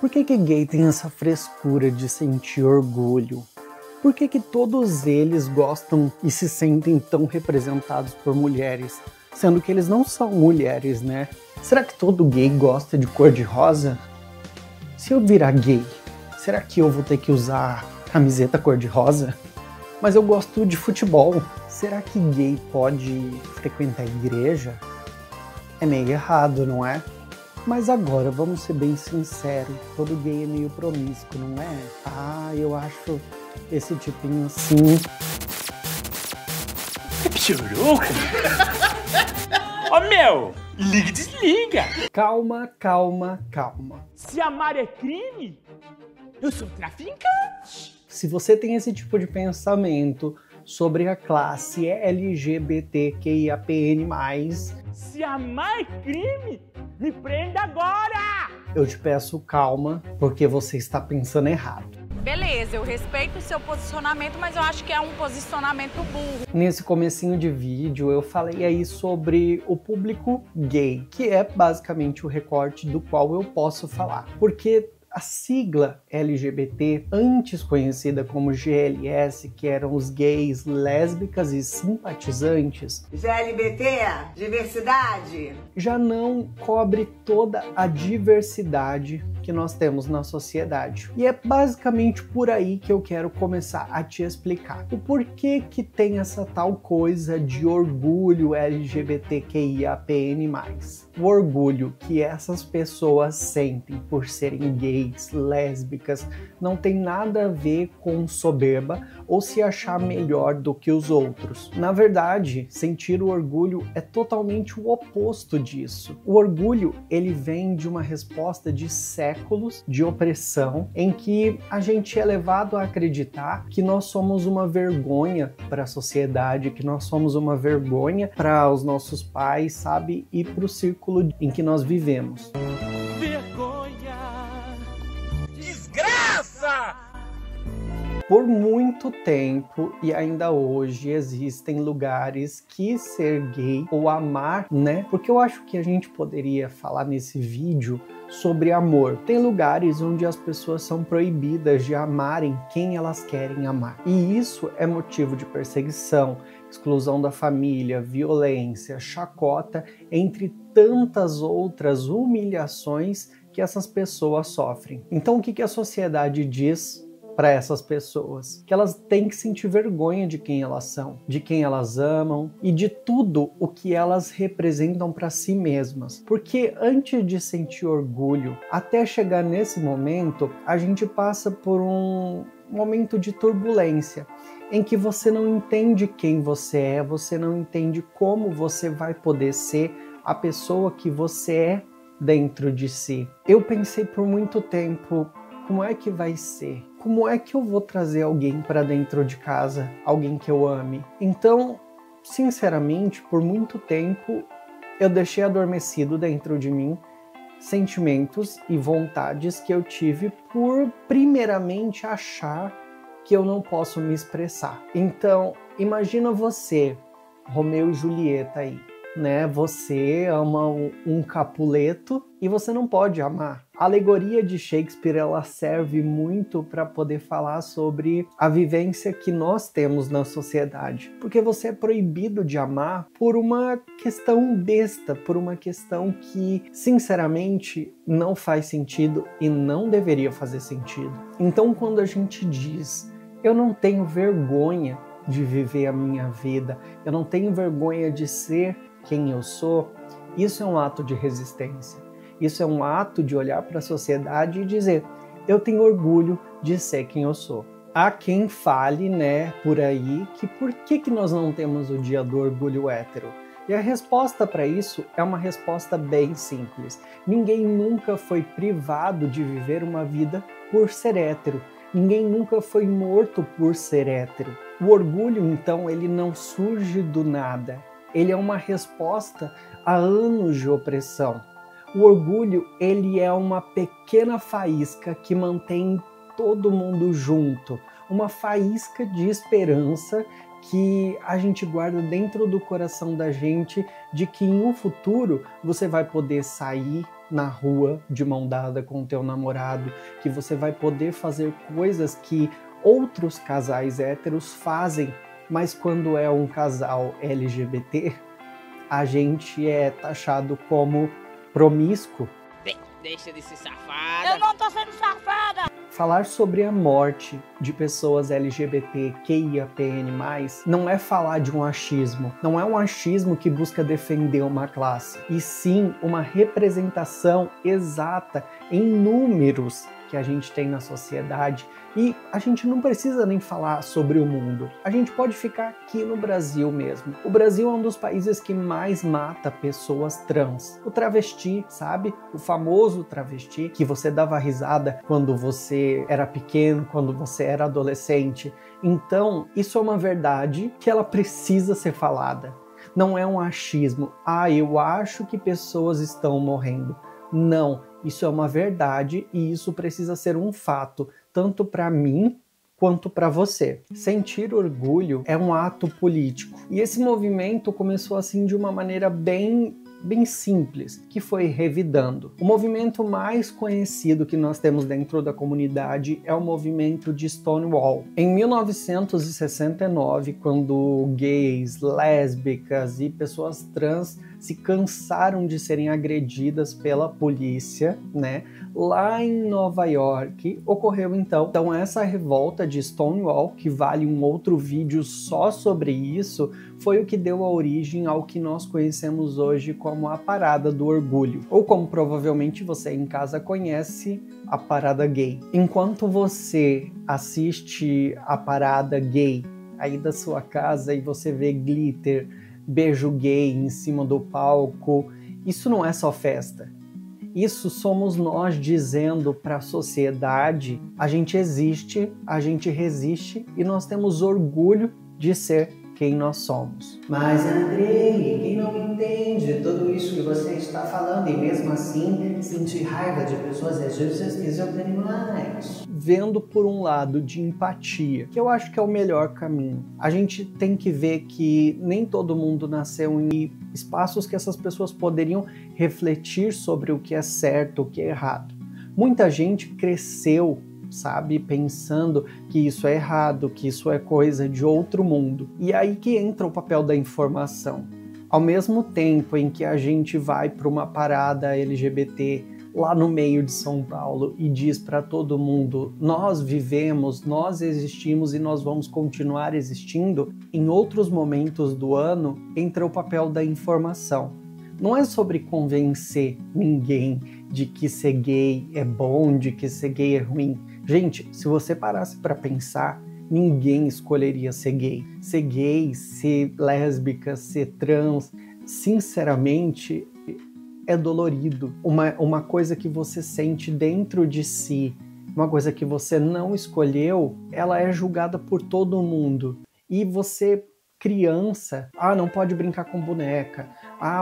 Por que gay tem essa frescura de sentir orgulho? Por que todos eles gostam e se sentem tão representados por mulheres, sendo que eles não são mulheres, né? Será que todo gay gosta de cor-de-rosa? Se eu virar gay, será que eu vou ter que usar camiseta cor-de-rosa? Mas eu gosto de futebol. Será que gay pode frequentar a igreja? É meio errado, não é? Mas agora, vamos ser bem sinceros, todo gay é meio promíscuo, não é? Ah, eu acho esse tipinho assim... Churuco? Ô meu, liga e desliga. Calma, calma, calma. Se amar é crime, eu sou traficante. Se você tem esse tipo de pensamento sobre a classe LGBTQIAPN+, se amar é crime, me prenda agora! Eu te peço calma, porque você está pensando errado. Beleza, eu respeito o seu posicionamento, mas eu acho que é um posicionamento burro. Nesse comecinho de vídeo eu falei aí sobre o público gay, que é basicamente o recorte do qual eu posso falar. Porque a sigla LGBT, antes conhecida como GLS, que eram os gays, lésbicas e simpatizantes, GLBT, diversidade, já não cobre toda a diversidade que nós temos na sociedade. E é basicamente por aí que eu quero começar a te explicar o porquê que tem essa tal coisa de orgulho LGBTQIAPN+. O orgulho que essas pessoas sentem por serem gays, lésbicas, não tem nada a ver com soberba ou se achar melhor do que os outros. Na verdade, sentir o orgulho é totalmente o oposto disso. O orgulho, ele vem de uma resposta de séculos de opressão em que a gente é levado a acreditar que nós somos uma vergonha para a sociedade, que nós somos uma vergonha para os nossos pais, sabe? E para o círculo em que nós vivemos. Vergonha! Desgraça! Por muito tempo e ainda hoje existem lugares que ser gay ou amar, né? Porque eu acho que a gente poderia falar nesse vídeo sobre amor. Tem lugares onde as pessoas são proibidas de amarem quem elas querem amar. E isso é motivo de perseguição, exclusão da família, violência, chacota, entre tantas outras humilhações que essas pessoas sofrem. Então o que a sociedade diz para essas pessoas? Que elas têm que sentir vergonha de quem elas são, de quem elas amam e de tudo o que elas representam para si mesmas. Porque antes de sentir orgulho, até chegar nesse momento, a gente passa por um momento de turbulência, em que você não entende quem você não entende como você vai poder ser a pessoa que você é dentro de si. Eu pensei por muito tempo, como é que vai ser? Como é que eu vou trazer alguém para dentro de casa? Alguém que eu ame? Então, sinceramente, por muito tempo, eu deixei adormecido dentro de mim sentimentos e vontades que eu tive por, primeiramente, achar que eu não posso me expressar. Então, imagina você, Romeu e Julieta aí, né? Você ama um Capuleto e você não pode amar. A alegoria de Shakespeare, ela serve muito para poder falar sobre a vivência que nós temos na sociedade. Porque você é proibido de amar por uma questão besta, por uma questão que, sinceramente, não faz sentido e não deveria fazer sentido. Então, quando a gente diz, eu não tenho vergonha de viver a minha vida, eu não tenho vergonha de ser quem eu sou, isso é um ato de resistência. Isso é um ato de olhar para a sociedade e dizer, eu tenho orgulho de ser quem eu sou. Há quem fale, né, por aí, que por que nós não temos o dia do orgulho hétero? E a resposta para isso é uma resposta bem simples. Ninguém nunca foi privado de viver uma vida por ser hétero. Ninguém nunca foi morto por ser hétero. O orgulho, então, ele não surge do nada. Ele é uma resposta a anos de opressão. O orgulho, ele é uma pequena faísca que mantém todo mundo junto. Uma faísca de esperança que a gente guarda dentro do coração da gente de que em um futuro você vai poder sair, na rua de mão dada com o teu namorado, que você vai poder fazer coisas que outros casais héteros fazem, mas quando é um casal LGBT, a gente é taxado como promíscuo. Deixa de ser safada. Eu não tô sendo safada! Falar sobre a morte de pessoas LGBTQIAPN+, não é falar de um achismo. Não é um achismo que busca defender uma classe, e sim uma representação exata em números que a gente tem na sociedade. E a gente não precisa nem falar sobre o mundo. A gente pode ficar aqui no Brasil mesmo. O Brasil é um dos países que mais mata pessoas trans. O travesti, sabe? O famoso travesti, que você dava risada quando você era pequeno, quando você era adolescente. Então, isso é uma verdade que ela precisa ser falada. Não é um achismo. Ah, eu acho que pessoas estão morrendo. Não, isso é uma verdade e isso precisa ser um fato, tanto para mim quanto para você. Sentir orgulho é um ato político. E esse movimento começou assim de uma maneira bem simples, que foi revidando. O movimento mais conhecido que nós temos dentro da comunidade é o movimento de Stonewall. Em 1969, quando gays, lésbicas e pessoas trans se cansaram de serem agredidas pela polícia, né? Lá em Nova York, ocorreu então essa revolta de Stonewall, que vale um outro vídeo só sobre isso, foi o que deu a origem ao que nós conhecemos hoje como a Parada do Orgulho, ou como provavelmente você em casa conhece, a Parada Gay. Enquanto você assiste a Parada Gay aí da sua casa e você vê glitter, beijo gay em cima do palco, isso não é só festa. Isso somos nós dizendo para a sociedade: a gente existe, a gente resiste e nós temos orgulho de ser quem nós somos. Mas Andrei, quem não entende tudo isso que você está falando e mesmo assim sentir raiva de pessoas esquizofrênicas? Vendo por um lado de empatia, que eu acho que é o melhor caminho. A gente tem que ver que nem todo mundo nasceu em espaços que essas pessoas poderiam refletir sobre o que é certo, o que é errado. Muita gente cresceu, sabe, pensando que isso é errado, que isso é coisa de outro mundo. E aí que entra o papel da informação. Ao mesmo tempo em que a gente vai para uma parada LGBT lá no meio de São Paulo e diz para todo mundo: nós vivemos, nós existimos e nós vamos continuar existindo, em outros momentos do ano entra o papel da informação. Não é sobre convencer ninguém de que ser gay é bom, de que ser gay é ruim. Gente, se você parasse para pensar, ninguém escolheria ser gay. Ser gay, ser lésbica, ser trans, sinceramente, é dolorido. Uma coisa que você sente dentro de si, uma coisa que você não escolheu, ela é julgada por todo mundo. E você, criança, não pode brincar com boneca.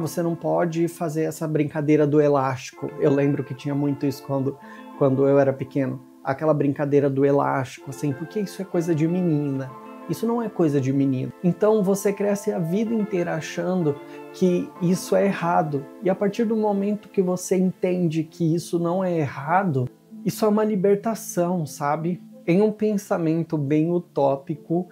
Você não pode fazer essa brincadeira do elástico. Eu lembro que tinha muito isso quando eu era pequeno. Aquela brincadeira do elástico, assim, porque isso é coisa de menina. Isso não é coisa de menino. Então você cresce a vida inteira achando que isso é errado. E a partir do momento que você entende que isso não é errado, isso é uma libertação, sabe? Em um pensamento bem utópico,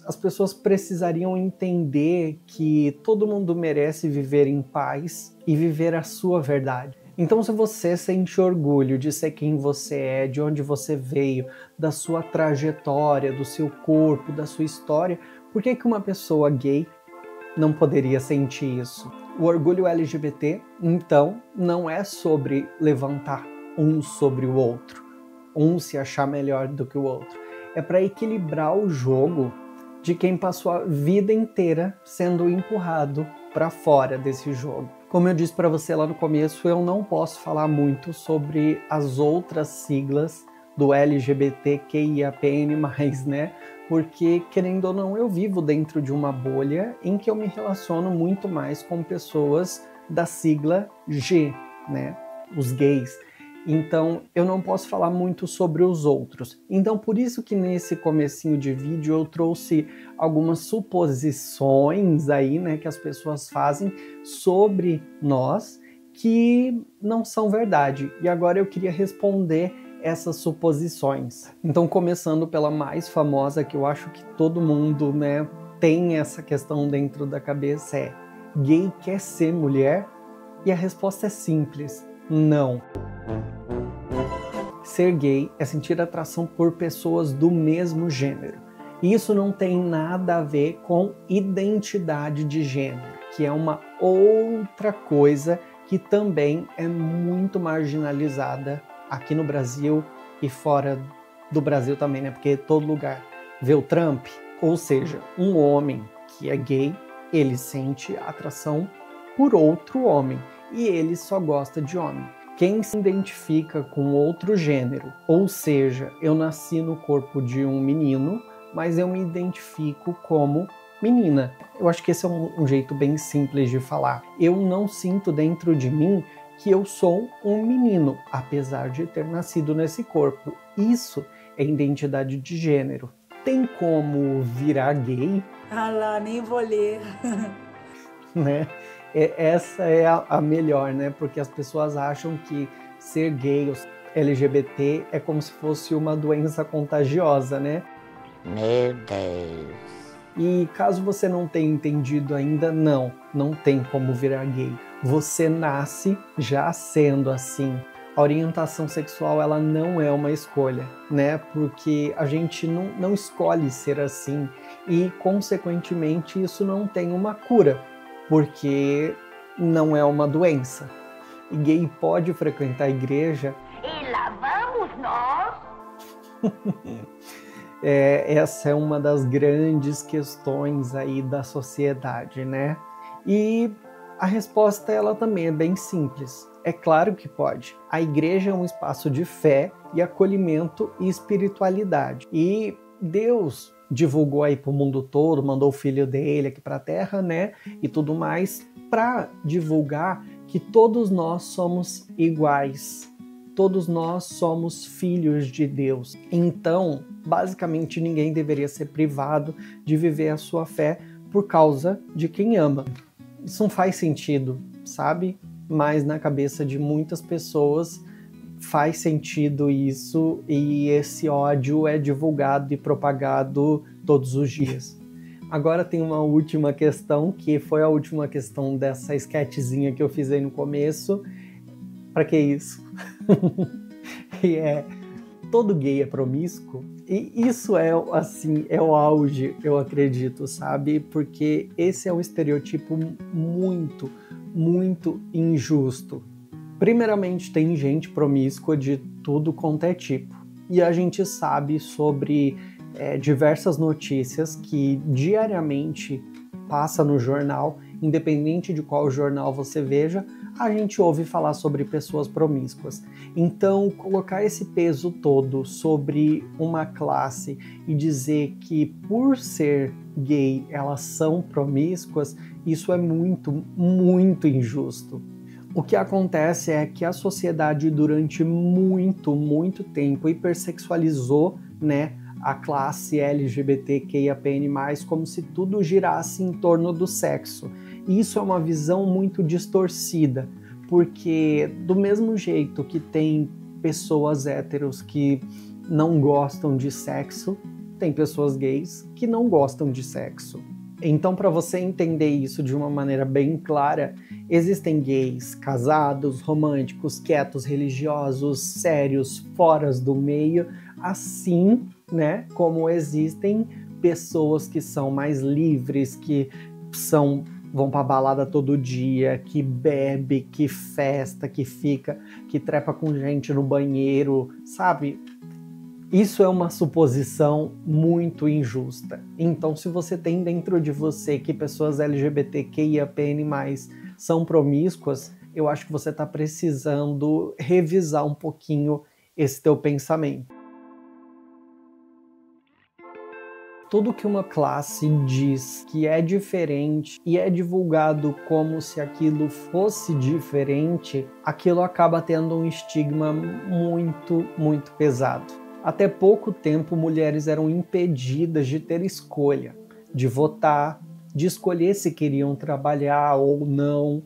as pessoas precisariam entender que todo mundo merece viver em paz e viver a sua verdade. Então, se você sente orgulho de ser quem você é, de onde você veio, da sua trajetória, do seu corpo, da sua história, por que uma pessoa gay não poderia sentir isso? O orgulho LGBT, então, não é sobre levantar um sobre o outro, um se achar melhor do que o outro. É para equilibrar o jogo de quem passou a vida inteira sendo empurrado para fora desse jogo. Como eu disse para você lá no começo, eu não posso falar muito sobre as outras siglas do LGBTQIAPN+, né? Porque, querendo ou não, eu vivo dentro de uma bolha em que eu me relaciono muito mais com pessoas da sigla G, né? Os gays. Então, eu não posso falar muito sobre os outros. Então, por isso que nesse comecinho de vídeo eu trouxe algumas suposições aí, né, que as pessoas fazem sobre nós que não são verdade. E agora eu queria responder essas suposições. Então, começando pela mais famosa, que eu acho que todo mundo, né, tem essa questão dentro da cabeça, é: gay quer ser mulher? E a resposta é simples: não. Ser gay é sentir atração por pessoas do mesmo gênero. Isso não tem nada a ver com identidade de gênero, que é uma outra coisa que também é muito marginalizada aqui no Brasil e fora do Brasil também, né? Porque todo lugar vê o Trump. Ou seja, um homem que é gay, ele sente atração por outro homem e ele só gosta de homem. Quem se identifica com outro gênero, ou seja, eu nasci no corpo de um menino, mas eu me identifico como menina. Eu acho que esse é um jeito bem simples de falar. Eu não sinto dentro de mim que eu sou um menino, apesar de ter nascido nesse corpo. Isso é identidade de gênero. Tem como virar gay? Ah lá, nem vou ler. Né? Essa é a melhor, né? Porque as pessoas acham que ser gay ou LGBT é como se fosse uma doença contagiosa, né? Meu Deus. E caso você não tenha entendido ainda, não tem como virar gay. Você nasce já sendo assim. A orientação sexual, ela não é uma escolha, né? Porque a gente não escolhe ser assim e, consequentemente, isso não tem uma cura, porque não é uma doença. E gay pode frequentar a igreja. E lá vamos nós. Essa é uma das grandes questões aí da sociedade, né? E a resposta, ela também é bem simples. É claro que pode. A igreja é um espaço de fé e acolhimento e espiritualidade. E Deus divulgou aí para o mundo todo, mandou o filho dele aqui para a terra, né? E tudo mais, para divulgar que todos nós somos iguais. Todos nós somos filhos de Deus. Então, basicamente, ninguém deveria ser privado de viver a sua fé por causa de quem ama. Isso não faz sentido, sabe? Mas na cabeça de muitas pessoas faz sentido isso, e esse ódio é divulgado e propagado todos os dias. Agora tem uma última questão, que foi a última questão dessa sketchzinha que eu fiz aí no começo. Pra que isso? E todo gay é promíscuo? E isso é, assim, é o auge, eu acredito, sabe? Porque esse é um estereotipo muito, muito injusto. Primeiramente, tem gente promíscua de tudo quanto é tipo. E a gente sabe sobre diversas notícias que diariamente passa no jornal, independente de qual jornal você veja, a gente ouve falar sobre pessoas promíscuas. Então, colocar esse peso todo sobre uma classe e dizer que por ser gay elas são promíscuas, isso é muito, muito injusto. O que acontece é que a sociedade durante muito, muito tempo hipersexualizou, né, a classe LGBTQIAPN+, como se tudo girasse em torno do sexo. E isso é uma visão muito distorcida, porque do mesmo jeito que tem pessoas héteros que não gostam de sexo, tem pessoas gays que não gostam de sexo. Então, para você entender isso de uma maneira bem clara, existem gays casados, românticos, quietos, religiosos, sérios, fora do meio, assim, né, como existem pessoas que são mais livres, que vão pra balada todo dia, que bebe, que festa, que trepa com gente no banheiro, sabe? Isso é uma suposição muito injusta. Então, se você tem dentro de você que pessoas LGBTQIAPN+, são promíscuas, eu acho que você está precisando revisar um pouquinho esse teu pensamento. Tudo que uma classe diz que é diferente e é divulgado como se aquilo fosse diferente, aquilo acaba tendo um estigma muito, muito pesado. Até pouco tempo, mulheres eram impedidas de ter escolha, de votar, de escolher se queriam trabalhar ou não,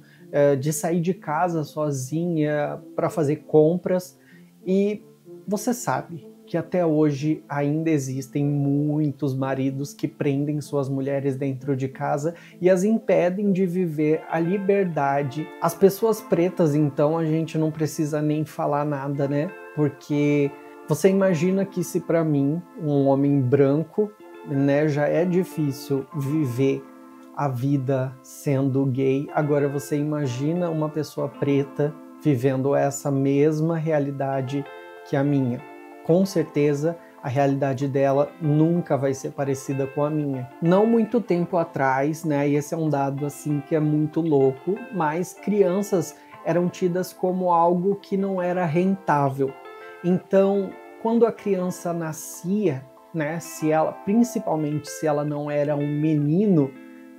de sair de casa sozinha para fazer compras. E você sabe que até hoje ainda existem muitos maridos que prendem suas mulheres dentro de casa e as impedem de viver a liberdade. As pessoas pretas, então, a gente não precisa nem falar nada, né? Porque você imagina que se para mim, um homem branco, né, já é difícil viver a vida sendo gay, agora você imagina uma pessoa preta vivendo essa mesma realidade que a minha. Com certeza, a realidade dela nunca vai ser parecida com a minha. Não muito tempo atrás, né, e esse é um dado assim que é muito louco, mas crianças eram tidas como algo que não era rentável. Então, quando a criança nascia, né, principalmente se ela não era um menino,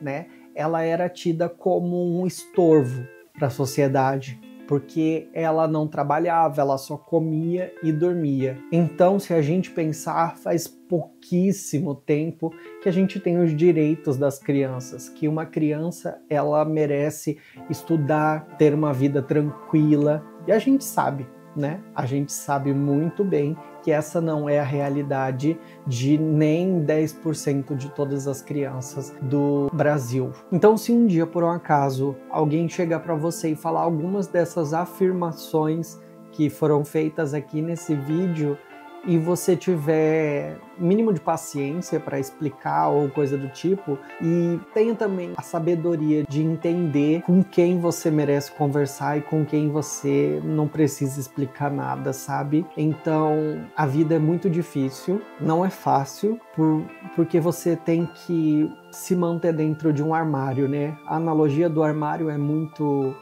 né, ela era tida como um estorvo para a sociedade, porque ela não trabalhava, ela só comia e dormia. Então, se a gente pensar, faz pouquíssimo tempo que a gente tem os direitos das crianças, que uma criança, ela merece estudar, ter uma vida tranquila, e a gente sabe, né? A gente sabe muito bem que essa não é a realidade de nem 10% de todas as crianças do Brasil. Então, se um dia, por um acaso, alguém chegar para você e falar algumas dessas afirmações que foram feitas aqui nesse vídeo, e você tiver mínimo de paciência para explicar ou coisa do tipo, e tenha também a sabedoria de entender com quem você merece conversar e com quem você não precisa explicar nada, sabe? Então, a vida é muito difícil, não é fácil, porque você tem que se manter dentro de um armário, né? A analogia do armário é muito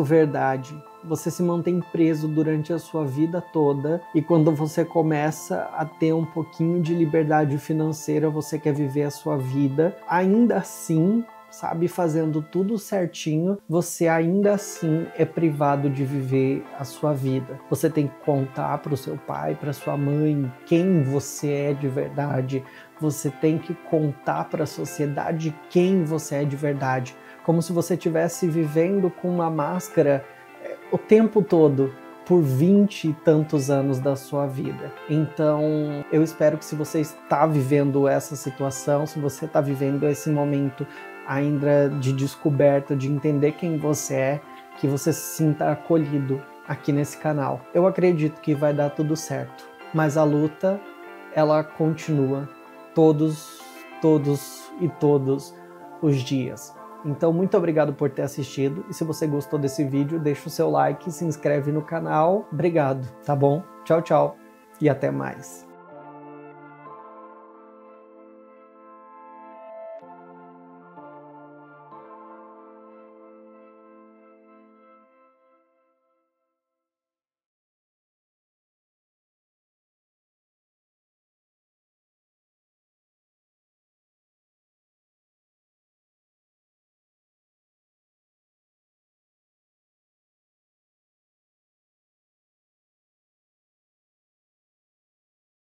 verdade. Você se mantém preso durante a sua vida toda, e quando você começa a ter um pouquinho de liberdade financeira, você quer viver a sua vida, ainda assim, sabe, fazendo tudo certinho, você ainda assim é privado de viver a sua vida. Você tem que contar para o seu pai, para sua mãe, quem você é de verdade. Você tem que contar para a sociedade quem você é de verdade, como se você estivesse vivendo com uma máscara o tempo todo, por 20 e tantos anos da sua vida. Então, eu espero que se você está vivendo essa situação, se você está vivendo esse momento ainda de descoberta, de entender quem você é, que você se sinta acolhido aqui nesse canal. Eu acredito que vai dar tudo certo, mas a luta, ela continua todos os dias. Então, muito obrigado por ter assistido, e se você gostou desse vídeo, deixa o seu like, se inscreve no canal. Obrigado, tá bom? Tchau, tchau, e até mais.